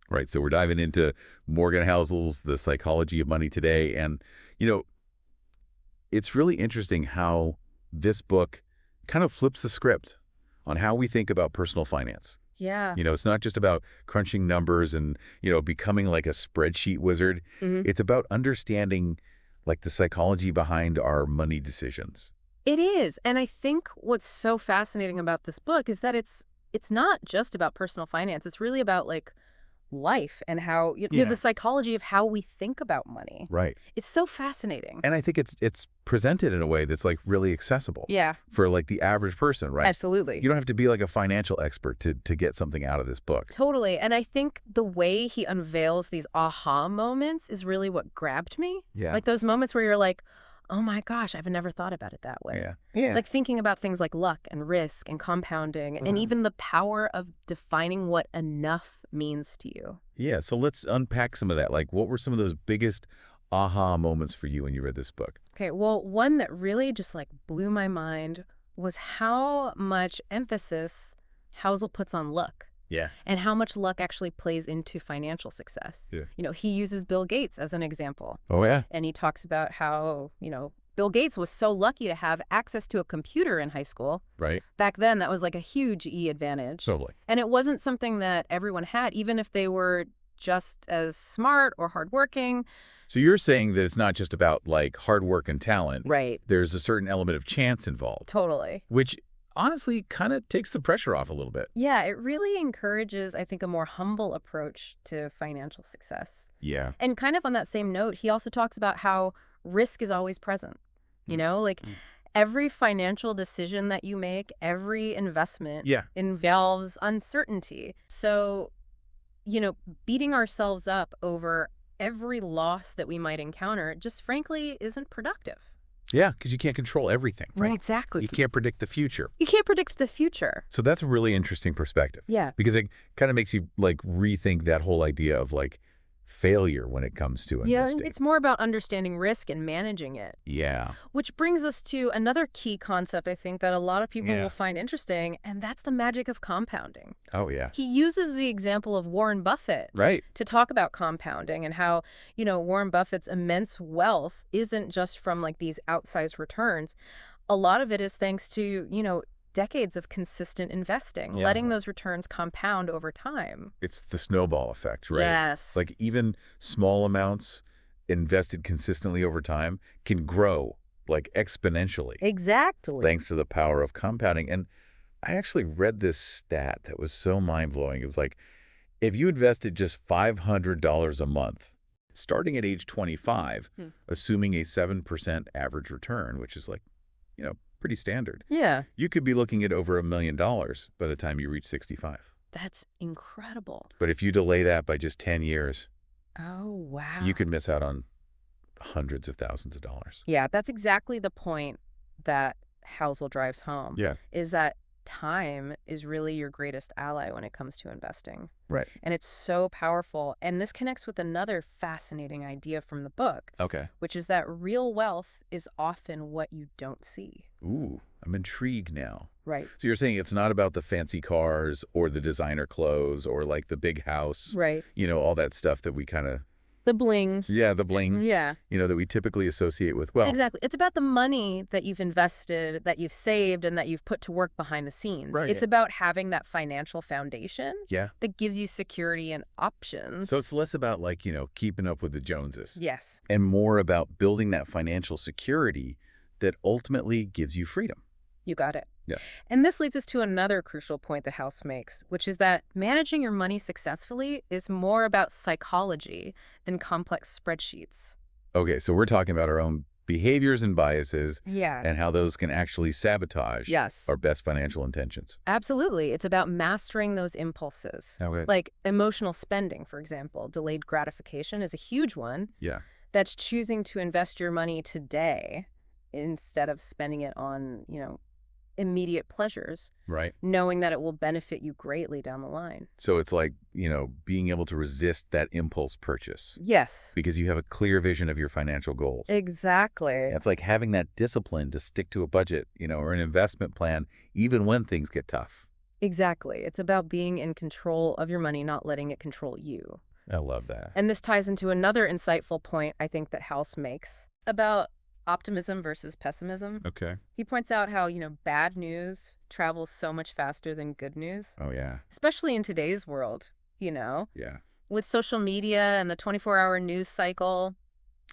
Right. So we're diving into Morgan Housel's The Psychology of Money today. And, you know, it's really interesting how this book kind of flips the script on how we think about personal finance. Yeah. It's not just about crunching numbers and, becoming like a spreadsheet wizard. hmm It's about understanding like the psychology behind our money decisions. It is. And I think what's so fascinating about this book is that it's not just about personal finance. It's really about like life and how the Yeah. psychology of how we think about money. Right. It's so fascinating. And I think it's presented in a way that's like really accessible Yeah, for like the average person, right? absolutely. You don't have to be like a financial expert to get something out of this book. Totally. And I think the way he unveils these aha moments is really what grabbed me. Yeah. Like those moments where you're like, oh my gosh, I've never thought about it that way. Yeah. Yeah. Like thinking about things like luck and risk and compounding and even the power of defining what enough means to you. Yeah. So let's unpack some of that. Like, what were some of those biggest aha moments for you when you read this book? Okay, well, one that really just like blew my mind was how much emphasis Housel puts on luck. Yeah. And how much luck actually plays into financial success. Yeah. He uses Bill Gates as an example. Oh, yeah. And he talks about how, Bill Gates was so lucky to have access to a computer in high school. Right. Back then, that was like a huge advantage. Totally. And it wasn't something that everyone had, even if they were just as smart or hardworking. So you're saying that it's not just about like hard work and talent. Right. There's a certain element of chance involved, Totally. which honestly kind of takes the pressure off a little bit. Yeah, it really encourages, I think, a more humble approach to financial success. Yeah. And kind of on that same note, he also talks about how risk is always present. Every financial decision that you make, every investment Yeah. involves uncertainty. So, beating ourselves up over every loss that we might encounter just frankly isn't productive. Yeah, because you can't control everything, right? Exactly. You can't predict the future. You can't predict the future. So that's a really interesting perspective. Yeah. Because it kind of makes you like rethink that whole idea of like failure when it comes to investing. Yeah, it's more about understanding risk and managing it. Yeah. Which brings us to another key concept, I think, that a lot of people Yeah. will find interesting, and that's the magic of compounding. Oh, yeah. He uses the example of Warren Buffett Right. to talk about compounding and how, Warren Buffett's immense wealth isn't just from like these outsized returns. A lot of it is thanks to, decades of consistent investing, Yeah. letting those returns compound over time. It's the snowball effect, right? Yes. Like even small amounts invested consistently over time can grow like exponentially Exactly. thanks to the power of compounding. And I actually read this stat that was so mind-blowing. It was like, if you invested just $500 a month, starting at age 25, assuming a 7% average return, which is like, pretty standard, Yeah. you could be looking at over $1 million by the time you reach 65. That's incredible. But if you delay that by just 10 years, Oh, wow. you could miss out on hundreds of thousands of dollars. Yeah, that's exactly the point that Housel drives home. Yeah. Is that time is really your greatest ally when it comes to investing. Right. And it's so powerful. And this connects with another fascinating idea from the book, Okay. which is that real wealth is often what you don't see. Ooh, I'm intrigued now. Right. So you're saying it's not about the fancy cars or the designer clothes or like the big house, Right. all that stuff that we kind of, The bling. the bling, Yeah. that we typically associate with wealth. Exactly. It's about the money that you've invested, that you've saved, and that you've put to work behind the scenes. Right. It's about having that financial foundation Yeah. that gives you security and options. So it's less about like, keeping up with the Joneses Yes. and more about building that financial security that ultimately gives you freedom. You got it. Yeah. And this leads us to another crucial point that House makes, which is that managing your money successfully is more about psychology than complex spreadsheets. Okay, so we're talking about our own behaviors and biases Yeah. and how those can actually sabotage Yes. our best financial intentions. Absolutely. It's about mastering those impulses. Okay. Like emotional spending, for example. Delayed gratification is a huge one. Yeah. That's choosing to invest your money today instead of spending it on, immediate pleasures, Right. knowing that it will benefit you greatly down the line. So it's like, being able to resist that impulse purchase Yes, because you have a clear vision of your financial goals. exactly. It's like having that discipline to stick to a budget, or an investment plan, even when things get tough. Exactly. It's about being in control of your money, not letting it control you. I love that. And this ties into another insightful point I think that House makes about optimism versus pessimism. Okay. He points out how, bad news travels so much faster than good news, Oh, yeah. especially in today's world, Yeah. with social media and the 24-hour news cycle.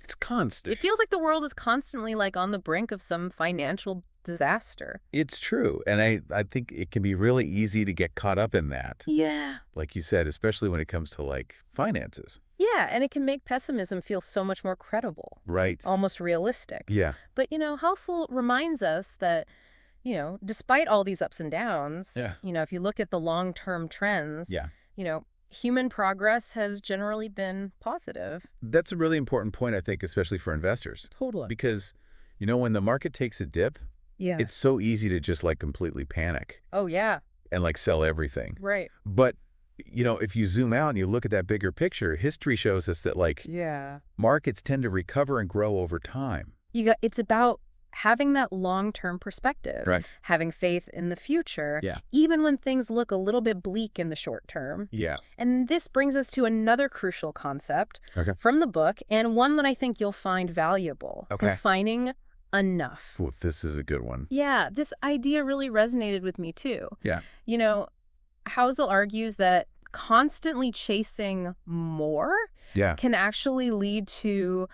It's constant. It feels like the world is constantly like on the brink of some financial disaster. It's true. And I think it can be really easy to get caught up in that. Yeah. Like you said, especially when it comes to like finances. Yeah, and it can make pessimism feel so much more credible, Right. almost realistic. Yeah. But, Housel reminds us that, despite all these ups and downs, Yeah. if you look at the long-term trends, Yeah. Human progress has generally been positive. That's a really important point, I think, especially for investors. Totally. Because, when the market takes a dip, Yeah. it's so easy to just like completely panic Oh, yeah. and like sell everything. Right. But, if you zoom out and you look at that bigger picture, history shows us that like Yeah. markets tend to recover and grow over time. It's about having that long-term perspective, Right. having faith in the future, Yeah. even when things look a little bit bleak in the short term. Yeah. And this brings us to another crucial concept Okay. from the book, and one that I think you'll find valuable. Okay. Defining enough. Well, this is a good one. Yeah, this idea really resonated with me too. Yeah. Housel argues that constantly chasing more Yeah. can actually lead to,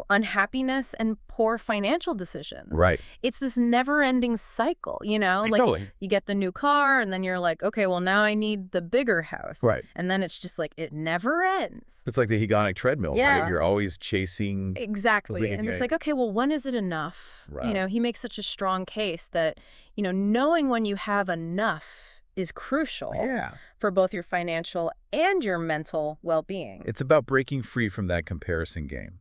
unhappiness and poor financial decisions. Right. It's this never-ending cycle, like Totally. you get the new car and then you're like, okay, well, now I need the bigger house. Right. And then it's just like, it never ends. It's like the hedonic treadmill, Yeah. right? You're always chasing. Exactly. Something And it's again. like, okay, well, when is it enough? Right. He makes such a strong case that, knowing when you have enough is crucial Yeah. for both your financial and your mental well-being. It's about breaking free from that comparison game,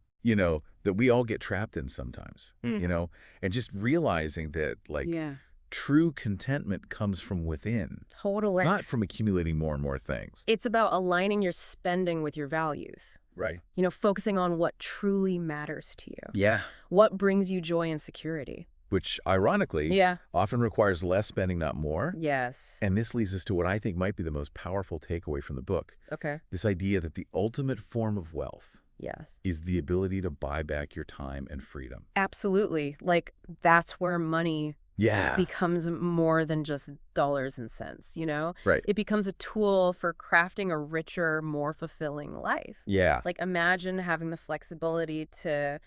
that we all get trapped in sometimes, and just realizing that like Yeah, true contentment comes from within, totally. not from accumulating more and more things. It's about aligning your spending with your values, Right. focusing on what truly matters to you, Yeah. what brings you joy and security. Which ironically Yeah. often requires less spending, not more. Yes. And this leads us to what I think might be the most powerful takeaway from the book. Okay. This idea that the ultimate form of wealth Yes. is the ability to buy back your time and freedom. Absolutely. Like, that's where money Yeah. becomes more than just dollars and cents, Right. It becomes a tool for crafting a richer, more fulfilling life. Yeah. Like, imagine having the flexibility to,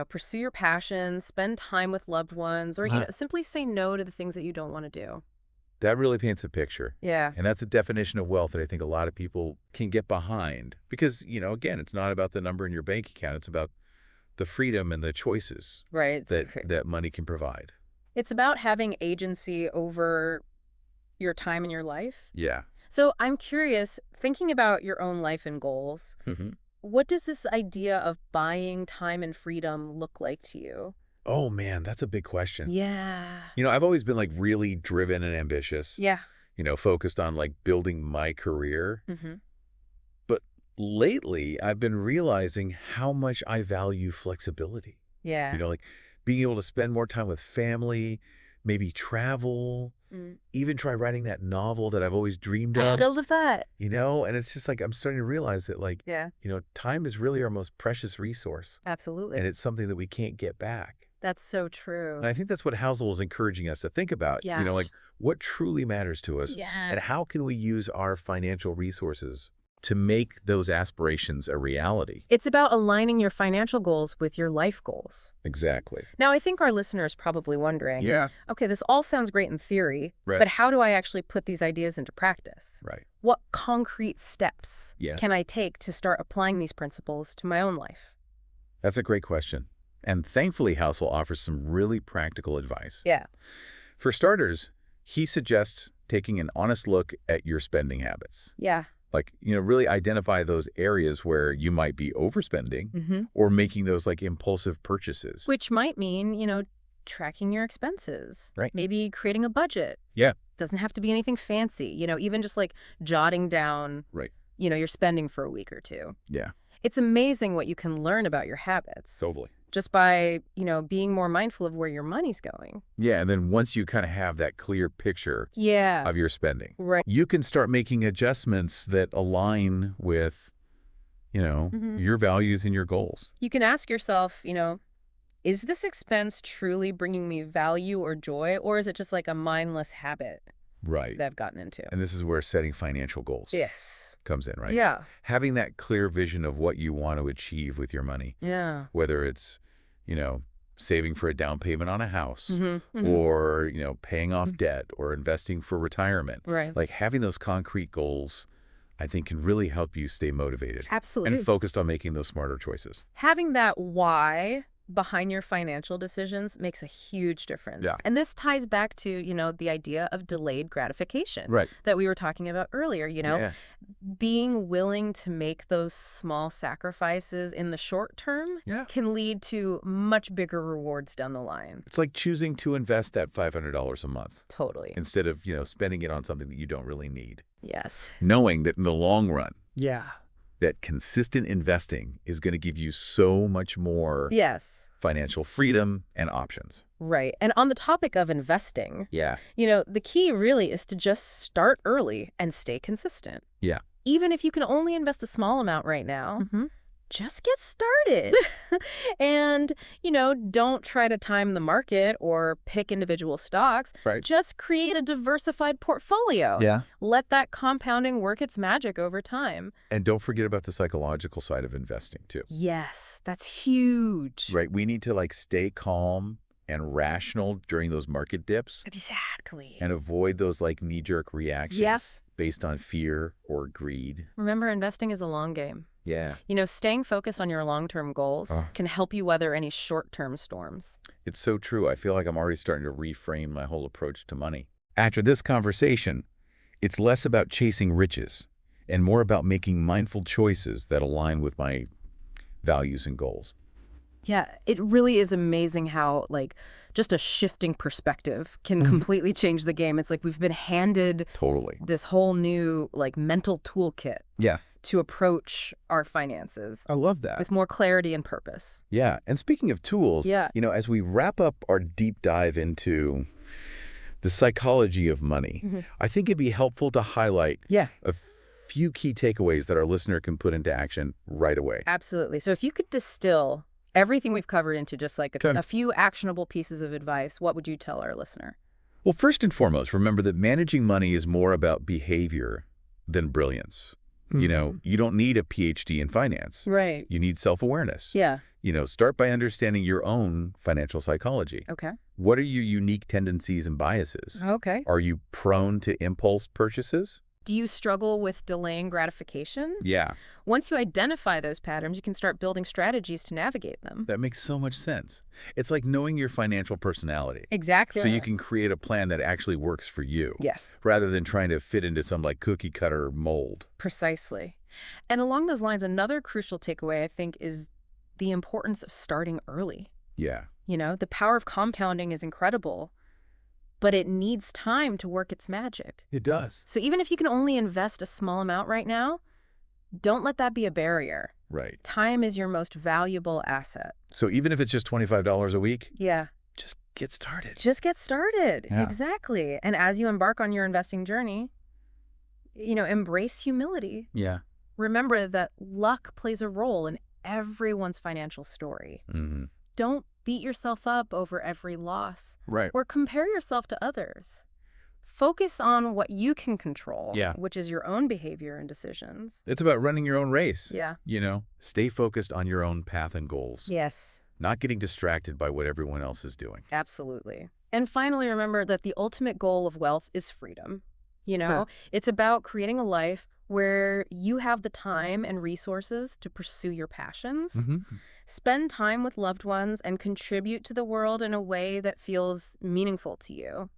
pursue your passions, spend time with loved ones, or, simply say no to the things that you don't want to do. That really paints a picture. Yeah. And that's a definition of wealth that I think a lot of people can get behind. Because, again, it's not about the number in your bank account. It's about the freedom and the choices Right. that money can provide. It's about having agency over your time and your life. Yeah. So I'm curious, thinking about your own life and goals, Mm-hmm. what does this idea of buying time and freedom look like to you? Oh, man, that's a big question. Yeah. I've always been like really driven and ambitious, Yeah. focused on like building my career. Mm-hmm. But lately, I've been realizing how much I value flexibility. Yeah. Like being able to spend more time with family, maybe travel, even try writing that novel that I've always dreamed of, I love that. and it's just like I'm starting to realize that like, Yeah. time is really our most precious resource, Absolutely. and it's something that we can't get back. That's so true. And I think that's what Housel is encouraging us to think about, Yeah. like what truly matters to us, Yeah. and how can we use our financial resources to make those aspirations a reality. It's about aligning your financial goals with your life goals. Exactly. Now, I think our listener is probably wondering, Yeah. okay, this all sounds great in theory, Right. but how do I actually put these ideas into practice? Right. What concrete steps Yeah. can I take to start applying these principles to my own life? That's a great question. And thankfully, Housel offers some really practical advice. Yeah. For starters, he suggests taking an honest look at your spending habits. Yeah. Like, really identify those areas where you might be overspending Mm-hmm. or making those like impulsive purchases. Which might mean, tracking your expenses. Right. Maybe creating a budget. Yeah. Doesn't have to be anything fancy, even just like jotting down, Right. your spending for a week or two. Yeah. It's amazing what you can learn about your habits. Totally. just by, being more mindful of where your money's going. Yeah, and then once you kind of have that clear picture Yeah. of your spending, Right. you can start making adjustments that align with, your values and your goals. You can ask yourself, is this expense truly bringing me value or joy, or is it just like a mindless habit Right. that I've gotten into? And this is where setting financial goals Yes. comes in, right? Yeah. Having that clear vision of what you want to achieve with your money, Yeah. whether it's, saving for a down payment on a house Mm-hmm. or, paying off debt or investing for retirement. Right. Like having those concrete goals, I think can really help you stay motivated Absolutely. and focused on making those smarter choices. Having that why behind your financial decisions makes a huge difference. Yeah. And this ties back to, the idea of delayed gratification Right. that we were talking about earlier, Yeah. being willing to make those small sacrifices in the short term Yeah. can lead to much bigger rewards down the line. It's like choosing to invest that $500 a month Totally. instead of, spending it on something that you don't really need. Yes. Knowing that in the long run, Yeah. that consistent investing is going to give you so much more Yes. financial freedom and options. Right. And on the topic of investing, Yeah. the key really is to just start early and stay consistent. Yeah. Even if you can only invest a small amount right now, just get started. And, don't try to time the market or pick individual stocks. Right. Just create a diversified portfolio. Yeah. Let that compounding work its magic over time. And don't forget about the psychological side of investing too. Yes, that's huge. Right. We need to stay calm and rational during those market dips Exactly. and avoid those knee-jerk reactions Yes. based on fear or greed. Remember, investing is a long game. Yeah. Staying focused on your long-term goals can help you weather any short-term storms. It's so true. I feel like I'm already starting to reframe my whole approach to money. After this conversation, it's less about chasing riches and more about making mindful choices that align with my values and goals. Yeah, it really is amazing how, just a shifting perspective can completely change the game. It's like we've been handed Totally. this whole new, mental toolkit Yeah. to approach our finances I love that. with more clarity and purpose. Yeah. And speaking of tools, Yeah. As we wrap up our deep dive into the psychology of money, I think it'd be helpful to highlight a few key takeaways that our listener can put into action right away. Absolutely. So if you could distill everything we've covered into just a few actionable pieces of advice, what would you tell our listener? Well, first and foremost, remember that managing money is more about behavior than brilliance. You don't need a PhD in finance. Right. You need self-awareness. Yeah. Start by understanding your own financial psychology. Okay. What are your unique tendencies and biases? Okay. Are you prone to impulse purchases? Do you struggle with delaying gratification? Yeah, Once you identify those patterns, you can start building strategies to navigate them. that makes so much sense. It's like knowing your financial personality. Exactly. So you can create a plan that actually works for you. Yes, Rather than trying to fit into some cookie cutter mold. precisely. And along those lines, another crucial takeaway, I think, is the importance of starting early. Yeah. The power of compounding is incredible, but it needs time to work its magic. It does. So even if you can only invest a small amount right now, don't let that be a barrier. Right. Time is your most valuable asset. So even if it's just $25 a week, Yeah. just get started. Just get started. Yeah. Exactly. And as you embark on your investing journey, embrace humility. Yeah. Remember that luck plays a role in everyone's financial story. Mm-hmm. Don't beat yourself up over every loss Right. or compare yourself to others. Focus on what you can control, Yeah. which is your own behavior and decisions. It's about running your own race. Yeah. Stay focused on your own path and goals. Yes, Not getting distracted by what everyone else is doing. absolutely. And finally, remember that the ultimate goal of wealth is freedom. Sure. It's about creating a life where you have the time and resources to pursue your passions, Mm-hmm. spend time with loved ones, and contribute to the world in a way that feels meaningful to you.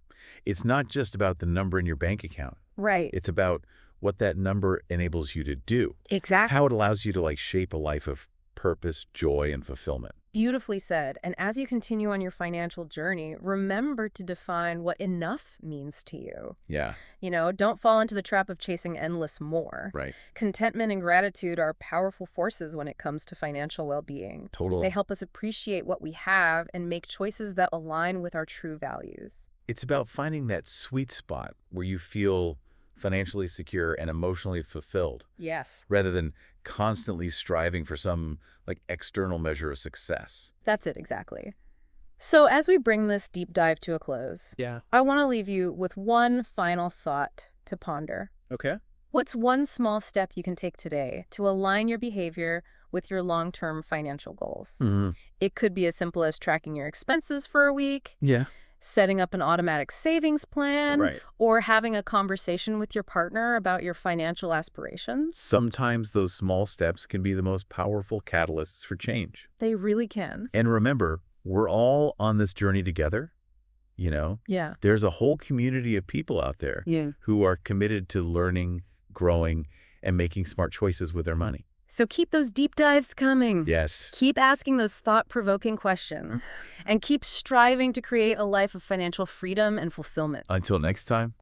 It's not just about the number in your bank account. Right. It's about what that number enables you to do. Exactly. How it allows you to shape a life of purpose, joy, and fulfillment. Beautifully said. And as you continue on your financial journey, remember to define what enough means to you. Yeah, Don't fall into the trap of chasing endless more. right. Contentment and gratitude are powerful forces when it comes to financial well-being. They Totally. help us appreciate what we have and make choices that align with our true values. It's about finding that sweet spot where you feel financially secure and emotionally fulfilled, Yes. rather than constantly striving for some external measure of success. That's it, exactly. So as we bring this deep dive to a close, Yeah. I want to leave you with one final thought to ponder. Okay. What's one small step you can take today to align your behavior with your long-term financial goals? Hmm. It could be as simple as tracking your expenses for a week, Yeah. setting up an automatic savings plan, Right. or having a conversation with your partner about your financial aspirations. Sometimes those small steps can be the most powerful catalysts for change. They really can. And remember, we're all on this journey together. Yeah. There's a whole community of people out there who are committed to learning, growing, and making smart choices with their money. So keep those deep dives coming. Yes. Keep asking those thought-provoking questions. And keep striving to create a life of financial freedom and fulfillment. Until next time.